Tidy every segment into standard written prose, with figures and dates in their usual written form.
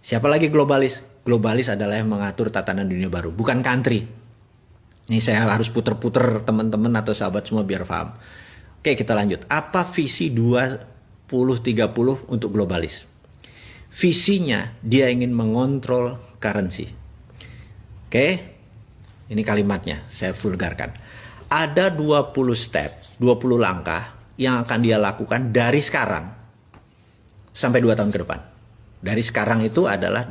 Siapa lagi globalis? Globalis adalah yang mengatur tatanan dunia baru, bukan country. Ini saya harus puter-puter teman-teman atau sahabat semua biar paham. Oke, kita lanjut. Apa visi 2030 untuk globalis? Visinya dia ingin mengontrol currency. Oke, ini kalimatnya saya vulgarkan. Ada 20 step, 20 langkah yang akan dia lakukan dari sekarang sampai 2 tahun ke depan. Dari sekarang itu adalah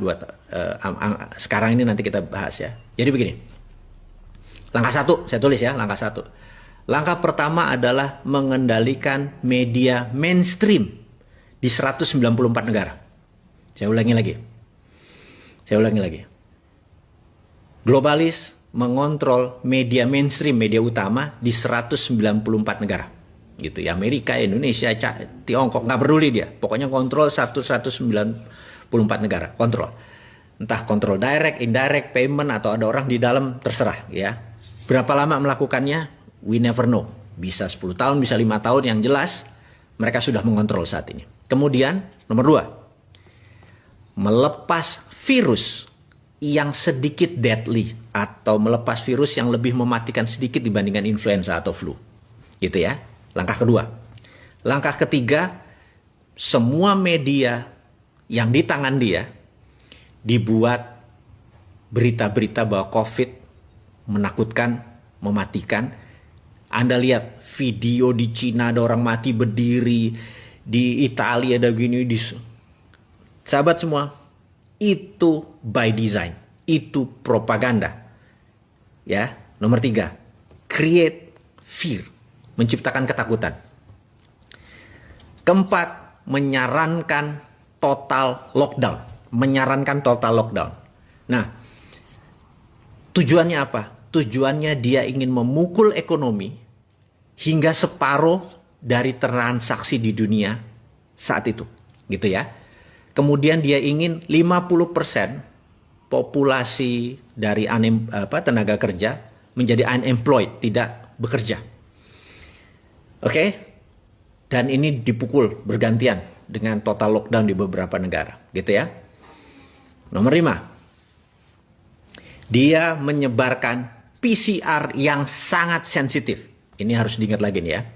sekarang ini nanti kita bahas ya. Jadi begini. Langkah 1, saya tulis ya, langkah 1. Langkah pertama adalah mengendalikan media mainstream di 194 negara. Saya ulangi lagi. Globalis mengontrol media mainstream, media utama di 194 negara. Gitu ya, Amerika, Indonesia, Tiongkok, nggak peduli dia. Pokoknya kontrol 194 negara, kontrol. Entah kontrol direct, indirect, payment, atau ada orang di dalam, terserah ya. Berapa lama melakukannya? We never know. Bisa 10 tahun, bisa 5 tahun, yang jelas mereka sudah mengontrol saat ini. Kemudian, nomor 2, melepas virus yang sedikit deadly, atau melepas virus yang lebih mematikan sedikit dibandingkan influenza atau flu. Gitu ya. Langkah kedua. Langkah ketiga, semua media yang di tangan dia dibuat berita-berita bahwa COVID menakutkan, mematikan. Anda lihat video di Cina ada orang mati berdiri, di Italia ada gini, sahabat semua, itu by design, itu propaganda. Ya, nomor 3, create fear, menciptakan ketakutan. Keempat, menyarankan total lockdown. Nah, tujuannya apa? Tujuannya dia ingin memukul ekonomi hingga separuh dari transaksi di dunia saat itu. Gitu ya. Kemudian dia ingin 50% populasi dari tenaga kerja menjadi unemployed, tidak bekerja. Oke? Dan ini dipukul bergantian dengan total lockdown di beberapa negara, gitu ya. Nomor 5. Dia menyebarkan PCR yang sangat sensitif. Ini harus diingat lagi nih ya.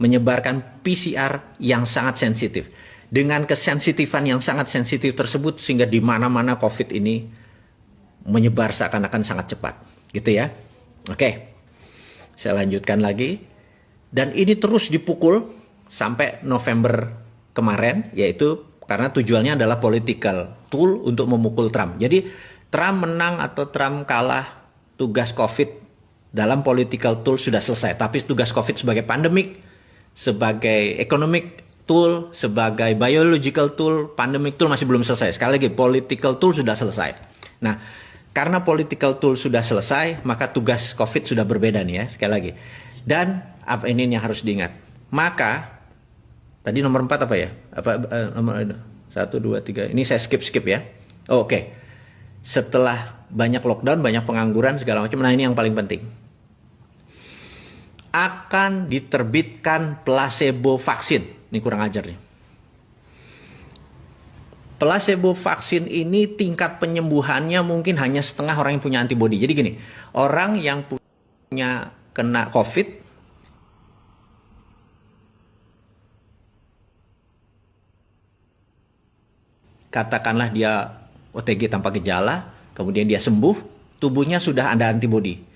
Menyebarkan PCR yang sangat sensitif. Dengan kesensitifan yang sangat sensitif tersebut sehingga di mana-mana COVID ini menyebar seakan-akan sangat cepat, gitu ya. Oke. Saya lanjutkan lagi. Dan ini terus dipukul sampai November kemarin, yaitu karena tujuannya adalah political tool untuk memukul Trump. Jadi Trump menang atau Trump kalah, tugas COVID dalam political tool sudah selesai. Tapi tugas COVID sebagai pandemic, sebagai economic tool, sebagai biological tool, pandemic tool masih belum selesai. Sekali lagi, political tool sudah selesai. Nah, karena political tool sudah selesai, maka tugas COVID sudah berbeda nih ya, sekali lagi. Dan apa ini yang harus diingat? Maka tadi nomor 4 apa ya? Nomor 1, 2, 3. Ini saya skip ya. Oke. Setelah banyak lockdown, banyak pengangguran segala macam. Nah, ini yang paling penting. Akan diterbitkan placebo vaksin. Ini kurang ajar nih. Placebo vaksin ini tingkat penyembuhannya mungkin hanya setengah orang yang punya antibodi. Jadi gini, orang yang punya kena COVID, katakanlah dia OTG tanpa gejala, kemudian dia sembuh, tubuhnya sudah ada antibodi.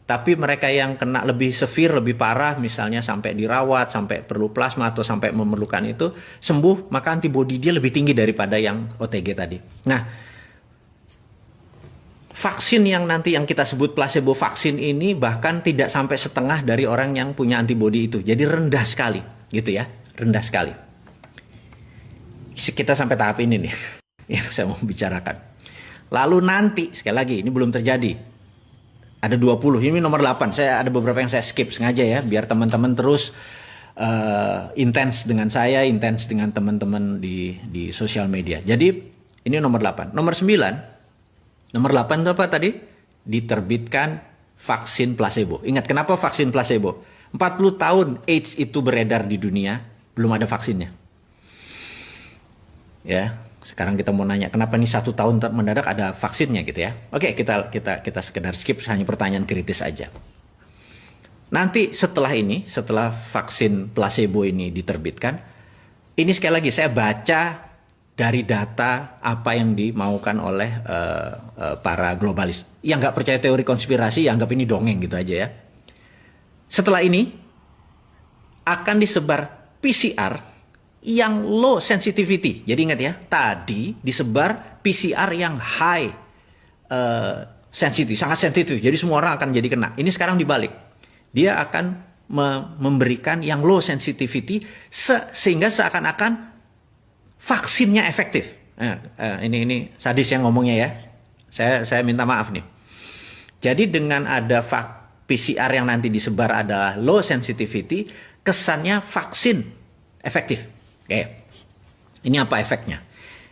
Tapi mereka yang kena lebih severe, lebih parah, misalnya sampai dirawat, sampai perlu plasma atau sampai memerlukan itu, sembuh, maka antibodi dia lebih tinggi daripada yang OTG tadi. Nah, vaksin yang nanti yang kita sebut placebo vaksin ini bahkan tidak sampai setengah dari orang yang punya antibodi itu. Jadi rendah sekali, gitu ya, rendah sekali. Kita sampai tahap ini nih yang saya mau bicarakan. Lalu nanti, sekali lagi, ini belum terjadi. Ada 20, ini nomor 8. Saya ada beberapa yang saya skip sengaja ya, biar teman-teman terus intens dengan saya, intens dengan teman-teman di sosial media. Jadi, ini nomor 8. Nomor 9, nomor 8 itu apa tadi? Diterbitkan vaksin placebo. Ingat, kenapa vaksin placebo? 40 tahun AIDS itu beredar di dunia, belum ada vaksinnya. Ya, Sekarang kita mau nanya, kenapa nih 1 tahun mendadak ada vaksinnya gitu ya? Oke, kita sekedar skip, hanya pertanyaan kritis aja. Nanti setelah ini, setelah vaksin placebo ini diterbitkan, ini sekali lagi saya baca dari data apa yang dimaukan oleh para globalis. Yang nggak percaya teori konspirasi, ya anggap ini dongeng gitu aja ya. Setelah ini akan disebar PCR yang low sensitivity. Jadi ingat ya, tadi disebar PCR yang high sensitif, sangat sensitif. Jadi semua orang akan jadi kena. Ini sekarang dibalik. Dia akan memberikan yang low sensitivity sehingga seakan-akan vaksinnya efektif. Ini sadis yang ngomongnya ya. Saya minta maaf nih. Jadi dengan ada PCR yang nanti disebar adalah low sensitivity, kesannya vaksin efektif. Oke. Ini apa efeknya?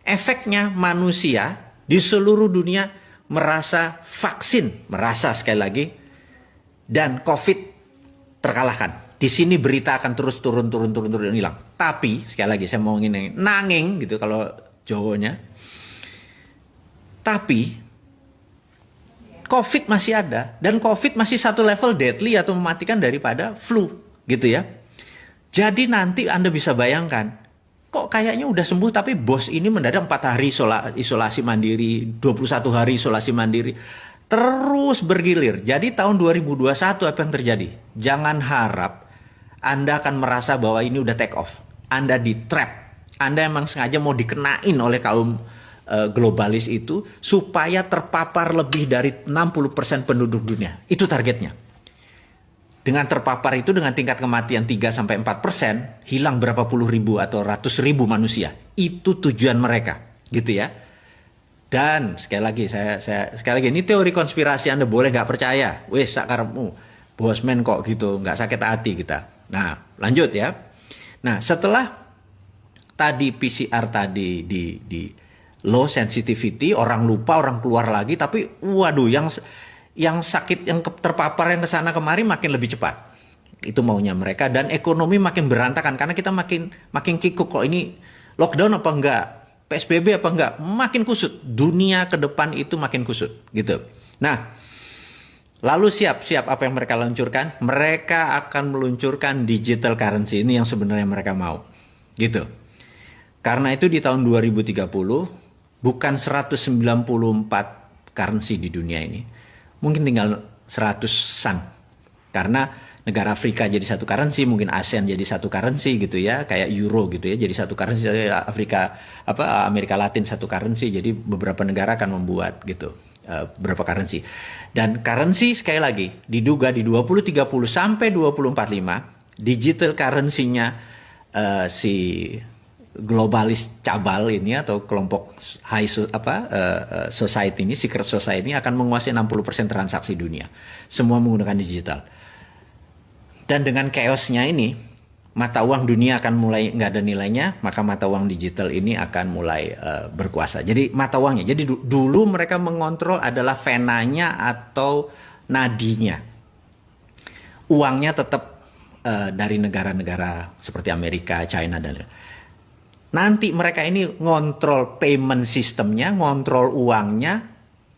Efeknya manusia di seluruh dunia merasa vaksin, merasa sekali lagi, dan COVID terkalahkan. Di sini berita akan terus turun hilang. Tapi sekali lagi saya mau nanging gitu kalau Jawanya. Tapi COVID masih ada dan COVID masih satu level deadly atau mematikan daripada flu gitu ya. Jadi nanti Anda bisa bayangkan, kok kayaknya udah sembuh tapi bos ini mendadak 4 hari isolasi mandiri, 21 hari isolasi mandiri. Terus bergilir. Jadi tahun 2021 apa yang terjadi? Jangan harap Anda akan merasa bahwa ini udah take off. Anda di trap. Anda emang sengaja mau dikenain oleh kaum globalis itu supaya terpapar lebih dari 60% penduduk dunia. Itu targetnya. Dengan terpapar itu dengan tingkat kematian 3-4%, hilang berapa puluh ribu atau ratus ribu manusia. Itu tujuan mereka, gitu ya. Dan sekali lagi ini teori konspirasi, Anda boleh nggak percaya. Weh, sakarepmu, bosman kok gitu, nggak sakit hati kita. Nah, lanjut ya. Nah, setelah tadi PCR tadi di low sensitivity, orang lupa, orang keluar lagi, tapi waduh, yang sakit, yang terpapar yang kesana kemari makin lebih cepat. Itu maunya mereka, dan ekonomi makin berantakan karena kita makin kikuk kok ini lockdown apa enggak, PSBB apa enggak, makin kusut. Dunia ke depan itu makin kusut gitu. Nah, lalu siap apa yang mereka luncurkan? Mereka akan meluncurkan digital currency, ini yang sebenarnya mereka mau gitu. Karena itu di tahun 2030 bukan 194 currency di dunia ini. Mungkin tinggal 100-an. Karena negara Afrika jadi satu currency, mungkin ASEAN jadi satu currency gitu ya, kayak euro gitu ya, jadi satu currency. Amerika Latin satu currency, jadi beberapa negara akan membuat gitu beberapa currency. Dan currency sekali lagi diduga di 2030 sampai 2045 digital currency-nya si globalis cabal ini atau kelompok society ini, secret society ini akan menguasai 60% transaksi dunia. Semua menggunakan digital. Dan dengan chaosnya ini, mata uang dunia akan mulai nggak ada nilainya, maka mata uang digital ini akan mulai berkuasa. Jadi mata uangnya, jadi dulu mereka mengontrol adalah venanya atau nadinya. Uangnya tetap dari negara-negara seperti Amerika, China, dan lain-lain. Nanti mereka ini ngontrol payment sistemnya, ngontrol uangnya,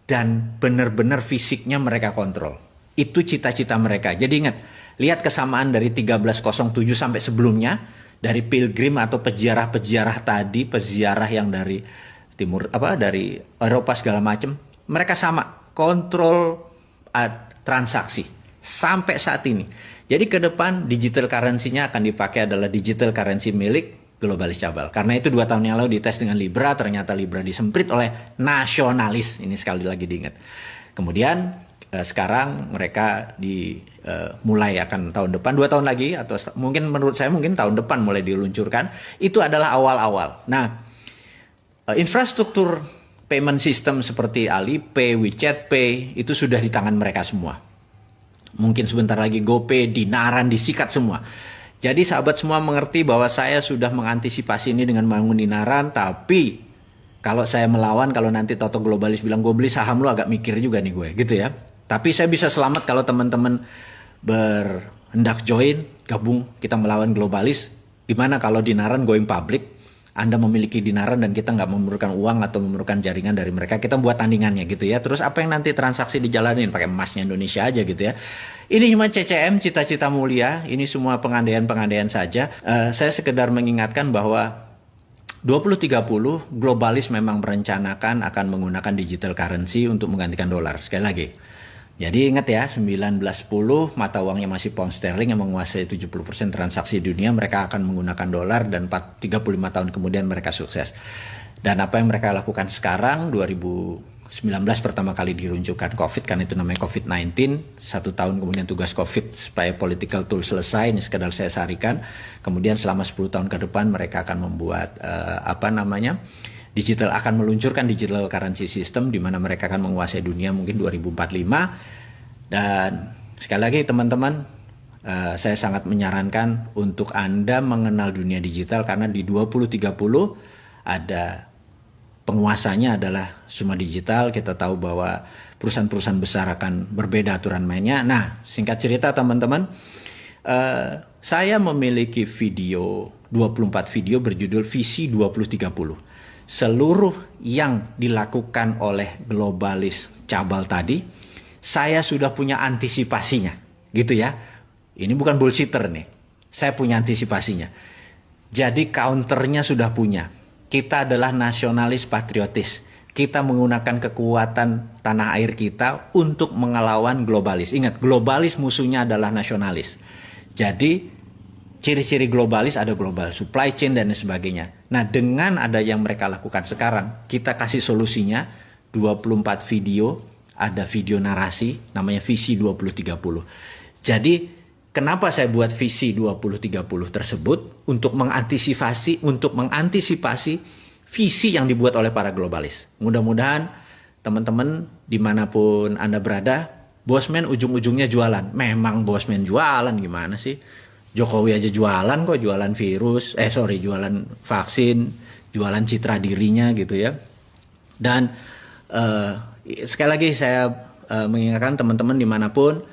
dan benar-benar fisiknya mereka kontrol. Itu cita-cita mereka. Jadi ingat, lihat kesamaan dari 1307 sampai sebelumnya, dari pilgrim atau peziarah-peziarah tadi, peziarah yang dari timur, dari Eropa segala macam, mereka sama, kontrol transaksi sampai saat ini. Jadi ke depan digital currency-nya akan dipakai adalah digital currency milik globalis cabal. Karena itu 2 tahun yang lalu dites dengan Libra, ternyata Libra disemprit oleh nasionalis. Ini sekali lagi diingat. Kemudian sekarang mereka mulai akan tahun depan, 2 tahun lagi, atau mungkin menurut saya mungkin tahun depan mulai diluncurkan. Itu adalah awal-awal. Nah, infrastruktur payment system seperti Alipay, WeChat Pay itu sudah di tangan mereka semua. Mungkin sebentar lagi GoPay, Dinaran disikat semua. Jadi sahabat semua mengerti bahwa saya sudah mengantisipasi ini dengan bangun Dinaran, tapi kalau saya melawan, kalau nanti Toto Globalis bilang gue beli saham lu, agak mikir juga nih gue, gitu ya. Tapi saya bisa selamat kalau teman-teman berhendak join, gabung, kita melawan Globalis. Gimana kalau Dinaran going public, Anda memiliki dinaran dan kita nggak memerlukan uang atau memerlukan jaringan dari mereka, kita buat tandingannya gitu ya. Terus apa yang nanti transaksi dijalanin pakai emasnya Indonesia aja gitu ya. Ini cuma CCM, cita-cita mulia, ini semua pengandaian-pengandaian saja. Saya sekedar mengingatkan bahwa 2030 globalis memang merencanakan akan menggunakan digital currency untuk menggantikan dolar. Sekali lagi. Jadi ingat ya, 1910 mata uangnya masih pound sterling yang menguasai 70% transaksi dunia, mereka akan menggunakan dolar dan 35 tahun kemudian mereka sukses. Dan apa yang mereka lakukan sekarang, 2019 pertama kali diluncurkan COVID, kan itu namanya COVID-19, 1 tahun kemudian tugas COVID supaya political tool selesai, ini sekedar saya sarikan. Kemudian selama 10 tahun ke depan mereka akan membuat digital, akan meluncurkan digital currency system di mana mereka akan menguasai dunia mungkin 2045. Dan sekali lagi teman-teman, saya sangat menyarankan untuk Anda mengenal dunia digital karena di 2030 ada penguasanya adalah semua digital. Kita tahu bahwa perusahaan-perusahaan besar akan berbeda aturan mainnya. Nah, singkat cerita teman-teman, saya memiliki video 24 video berjudul Visi 2030. Seluruh yang dilakukan oleh globalis cabal tadi, saya sudah punya antisipasinya, gitu ya. Ini bukan bullshitter nih, saya punya antisipasinya. Jadi counternya sudah punya. Kita adalah nasionalis patriotis. Kita menggunakan kekuatan tanah air kita untuk mengelawan globalis. Ingat, globalis musuhnya adalah nasionalis. Jadi ciri-ciri globalis ada global supply chain dan sebagainya. Nah, dengan ada yang mereka lakukan sekarang, kita kasih solusinya 24 video, ada video narasi, namanya Visi 2030. Jadi, kenapa saya buat Visi 2030 tersebut? Untuk mengantisipasi visi yang dibuat oleh para globalis. Mudah-mudahan teman-teman dimanapun Anda berada, Bosman ujung-ujungnya jualan. Memang Bosman jualan, gimana sih? Jokowi aja jualan kok, jualan jualan vaksin, jualan citra dirinya gitu ya. Dan sekali lagi saya mengingatkan teman-teman dimanapun,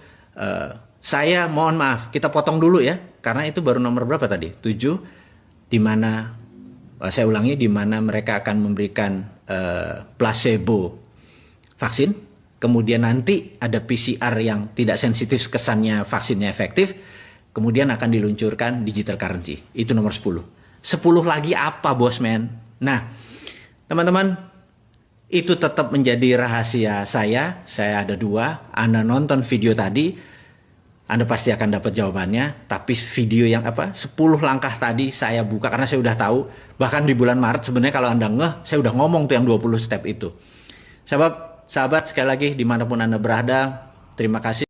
saya mohon maaf, kita potong dulu ya, karena itu baru nomor berapa tadi? 7, di mana saya ulangi, di mana mereka akan memberikan placebo vaksin, kemudian nanti ada PCR yang tidak sensitif, kesannya vaksinnya efektif. Kemudian akan diluncurkan digital currency. Itu nomor 10. 10 lagi apa, Bosman? Nah, teman-teman, itu tetap menjadi rahasia saya. Saya ada 2. Anda nonton video tadi, Anda pasti akan dapat jawabannya. Tapi video yang 10 langkah tadi saya buka karena saya udah tahu. Bahkan di bulan Maret sebenarnya kalau Anda saya udah ngomong tuh yang 20 step itu. Sahabat sekali lagi dimanapun Anda berada, terima kasih.